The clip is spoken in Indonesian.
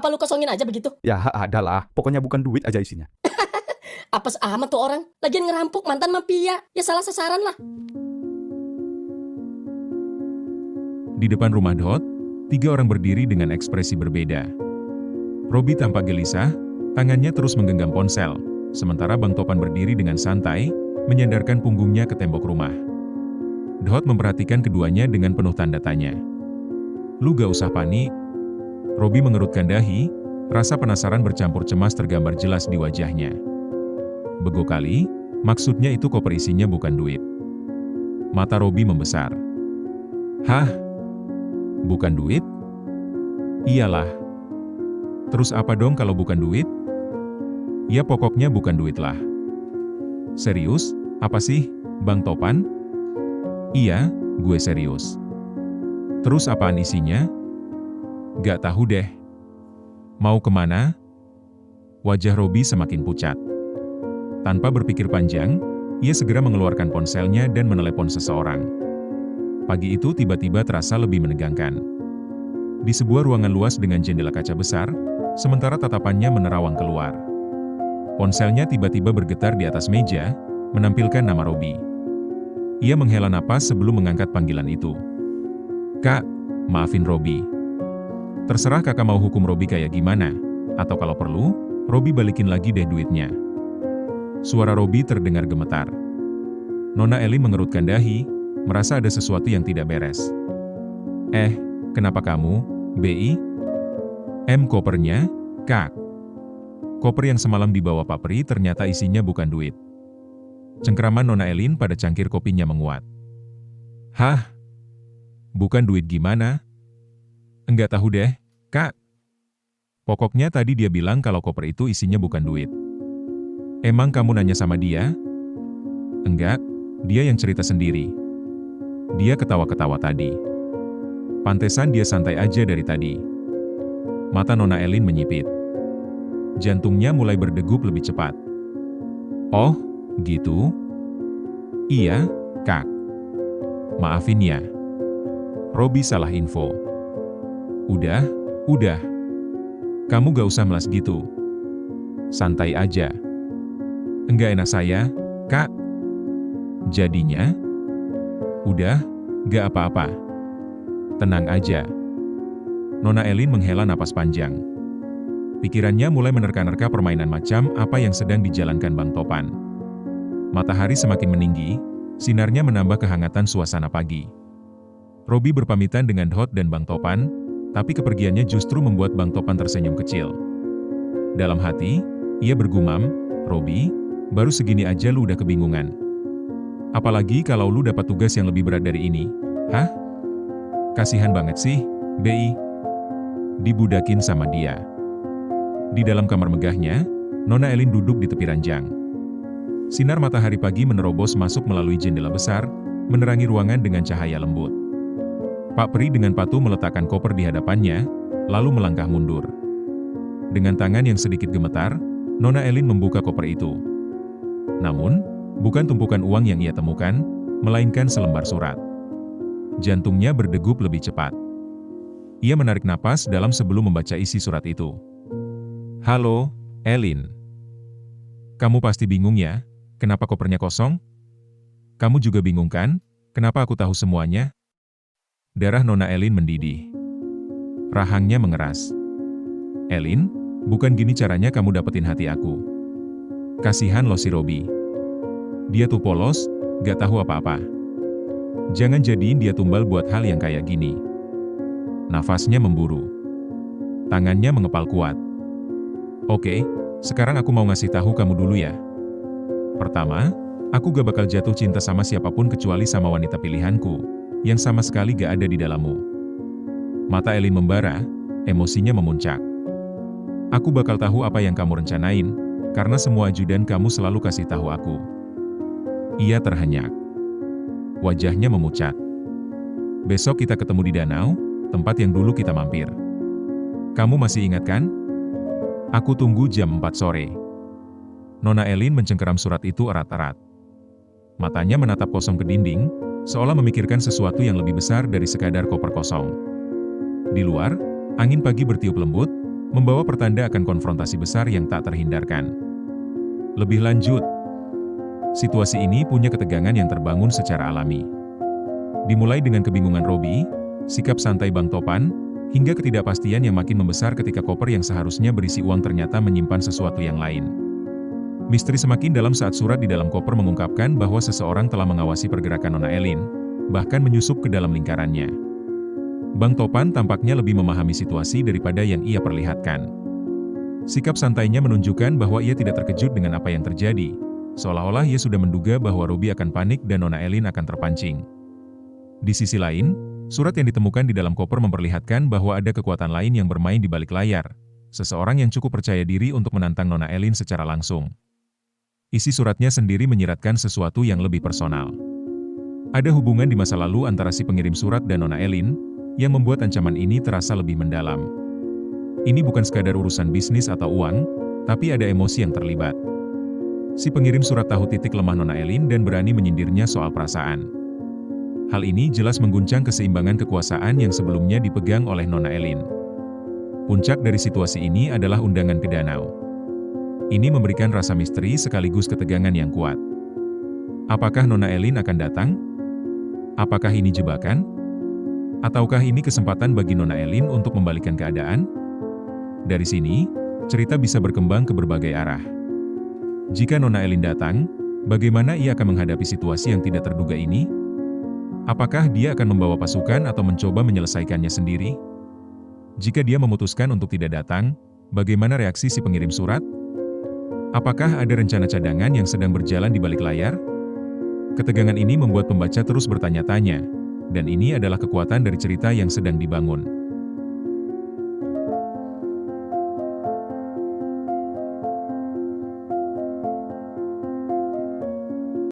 Apa lu kosongin aja begitu? Ya adalah, pokoknya bukan duit aja isinya. Apes amat tuh orang. Lagian ngerampok mantan mafia. Ya salah sasaran lah. Di depan rumah Dot, 3 orang berdiri dengan ekspresi berbeda. Robi tampak gelisah, tangannya terus menggenggam ponsel, sementara Bang Topan berdiri dengan santai, menyandarkan punggungnya ke tembok rumah. Dot memperhatikan keduanya dengan penuh tanda tanya. Lu gak usah panik. Robi mengerutkan dahi, rasa penasaran bercampur cemas tergambar jelas di wajahnya. Bego kali, maksudnya itu koper isinya bukan duit. Mata Robi membesar. Hah? Bukan duit? Iyalah. Terus apa dong kalau bukan duit? Ya pokoknya bukan duit lah. Serius? Apa sih, Bang Topan? Iya, gue serius. Terus apaan isinya? Gak tahu deh. Mau kemana? Wajah Robi semakin pucat. Tanpa berpikir panjang, ia segera mengeluarkan ponselnya dan menelepon seseorang. Pagi itu tiba-tiba terasa lebih menegangkan. Di sebuah ruangan luas dengan jendela kaca besar, sementara tatapannya menerawang keluar. Ponselnya tiba-tiba bergetar di atas meja, menampilkan nama Robi. Ia menghela napas sebelum mengangkat panggilan itu. Kak, maafin Robi. Terserah kakak mau hukum Robi kayak gimana, atau kalau perlu, Robi balikin lagi deh duitnya. Suara Robi terdengar gemetar. Nona Elin mengerutkan dahi, merasa ada sesuatu yang tidak beres. Kenapa kamu, BI? Kopernya, Kak. Koper yang semalam dibawa Pak Pri ternyata isinya bukan duit. Cengkraman Nona Elin pada cangkir kopinya menguat. Hah? Bukan duit gimana? Enggak tahu deh, Kak. Pokoknya tadi dia bilang kalau koper itu isinya bukan duit. Emang kamu nanya sama dia? Enggak, dia yang cerita sendiri. Dia ketawa-ketawa tadi. Pantesan dia santai aja dari tadi. Mata Nona Elin menyipit. Jantungnya mulai berdegup lebih cepat. Oh, gitu? Iya, Kak. Maafin ya. Robi salah info. Udah. Kamu gak usah melas gitu. Santai aja. Enggak enak saya, Kak. Jadinya? Udah, gak apa-apa. Tenang aja. Nona Elin menghela napas panjang. Pikirannya mulai menerka-nerka permainan macam apa yang sedang dijalankan Bang Topan. Matahari semakin meninggi, sinarnya menambah kehangatan suasana pagi. Robi berpamitan dengan Dot dan Bang Topan, tapi kepergiannya justru membuat Bang Topan tersenyum kecil. Dalam hati, ia bergumam, Robi, baru segini aja lu udah kebingungan. Apalagi kalau lu dapat tugas yang lebih berat dari ini. Hah? Kasihan banget sih, BI. Dibudakin sama dia. Di dalam kamar megahnya, Nona Elin duduk di tepi ranjang. Sinar matahari pagi menerobos masuk melalui jendela besar, menerangi ruangan dengan cahaya lembut. Pak Pri dengan patuh meletakkan koper di hadapannya, lalu melangkah mundur. Dengan tangan yang sedikit gemetar, Nona Elin membuka koper itu. Namun, bukan tumpukan uang yang ia temukan, melainkan selembar surat. Jantungnya berdegup lebih cepat. Ia menarik napas dalam sebelum membaca isi surat itu. Halo, Elin. Kamu pasti bingung ya, kenapa kopernya kosong? Kamu juga bingung kan, kenapa aku tahu semuanya? Darah Nona Elin mendidih. Rahangnya mengeras. Elin, bukan gini caranya kamu dapetin hati aku. Kasihan lo si Robi. Dia tuh polos, gak tahu apa-apa. Jangan jadiin dia tumbal buat hal yang kayak gini. Nafasnya memburu. Tangannya mengepal kuat. Oke, sekarang aku mau ngasih tahu kamu dulu ya. Pertama, aku gak bakal jatuh cinta sama siapapun kecuali sama wanita pilihanku, yang sama sekali gak ada di dalammu. Mata Elin membara, emosinya memuncak. Aku bakal tahu apa yang kamu rencanain, karena semua ajudan kamu selalu kasih tahu aku. Ia terhenyak. Wajahnya memucat. Besok kita ketemu di danau, tempat yang dulu kita mampir. Kamu masih ingat kan? Aku tunggu jam 4 sore. Nona Elin mencengkeram surat itu erat-erat. Matanya menatap kosong ke dinding, seolah memikirkan sesuatu yang lebih besar dari sekadar koper kosong. Di luar, angin pagi bertiup lembut, membawa pertanda akan konfrontasi besar yang tak terhindarkan. Lebih lanjut, situasi ini punya ketegangan yang terbangun secara alami. Dimulai dengan kebingungan Robi, sikap santai Bang Topan, hingga ketidakpastian yang makin membesar ketika koper yang seharusnya berisi uang ternyata menyimpan sesuatu yang lain. Misteri semakin dalam saat surat di dalam koper mengungkapkan bahwa seseorang telah mengawasi pergerakan Nona Elin, bahkan menyusup ke dalam lingkarannya. Bang Topan tampaknya lebih memahami situasi daripada yang ia perlihatkan. Sikap santainya menunjukkan bahwa ia tidak terkejut dengan apa yang terjadi, seolah-olah ia sudah menduga bahwa Robi akan panik dan Nona Elin akan terpancing. Di sisi lain, surat yang ditemukan di dalam koper memperlihatkan bahwa ada kekuatan lain yang bermain di balik layar, seseorang yang cukup percaya diri untuk menantang Nona Elin secara langsung. Isi suratnya sendiri menyiratkan sesuatu yang lebih personal. Ada hubungan di masa lalu antara si pengirim surat dan Nona Elin, yang membuat ancaman ini terasa lebih mendalam. Ini bukan sekadar urusan bisnis atau uang, tapi ada emosi yang terlibat. Si pengirim surat tahu titik lemah Nona Elin dan berani menyindirnya soal perasaan. Hal ini jelas mengguncang keseimbangan kekuasaan yang sebelumnya dipegang oleh Nona Elin. Puncak dari situasi ini adalah undangan ke danau. Ini memberikan rasa misteri sekaligus ketegangan yang kuat. Apakah Nona Elin akan datang? Apakah ini jebakan? Ataukah ini kesempatan bagi Nona Elin untuk membalikkan keadaan? Dari sini, cerita bisa berkembang ke berbagai arah. Jika Nona Elin datang, bagaimana ia akan menghadapi situasi yang tidak terduga ini? Apakah dia akan membawa pasukan atau mencoba menyelesaikannya sendiri? Jika dia memutuskan untuk tidak datang, bagaimana reaksi si pengirim surat? Apakah ada rencana cadangan yang sedang berjalan di balik layar? Ketegangan ini membuat pembaca terus bertanya-tanya, dan ini adalah kekuatan dari cerita yang sedang dibangun.